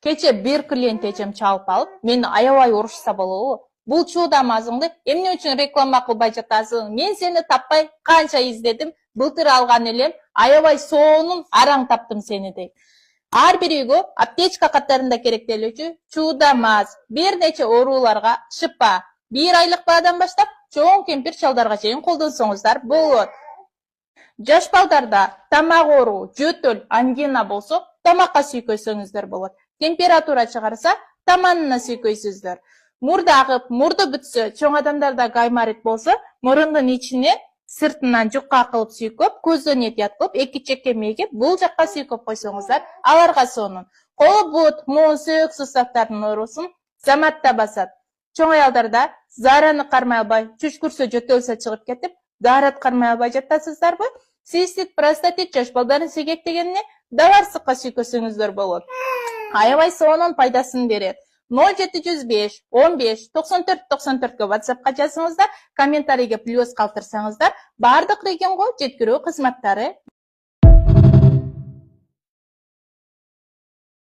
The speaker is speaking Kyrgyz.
Кече bir клиент эчем чалып алып, мени аябай урушса болобу? Бул чуудамазыңды эмне үчүн реклама кылбай жатасың? Мен сени таппай канча издедим, былтыр алган элем, аябай соонун араң таптым сени дейт. Ар бир үйгө аптечка катарында керектелүүчү чуудамаз, бир нече ооруларга шыпа, 1 айлык баладан баштап чоң кемпир чалдарга чейин колдонсоңуздар болот. Жаш балдарда тамак оору, жөтөл, ангина болсо, тамакка сүйкөйсөңүздөр болот. Температура чыгарса, таманына сүйкөйсүздөр. Мурда агып, мурду бүтсө, чоң адамдарда гайморит болсо, мурундун ичине сыртынан жукка кылып сүйкөп, көздөн этият кылып, эки чекемеге бул жакка сүйкөп койсоңуздар, аларга сонун. Кол, бут, муун, сөөк суставтардын оорусун заматта басат. Чоң аялдарда зараны кармай албай, чүчкүрсө, жөтөлсө чыгып кетип, дарат кармай албай жатасыздарбы? Цистит, простатит, жаш балдардын сегектегенине даварсыкка сүйкөсөңүздөр болот. Аябай соонун пайдасын берет. 0705 15 94 94-кө WhatsApp-ка жазыңыздар, комментарийге плюс калтырсаңыздар, бардык регионго жеткирүү кызматтары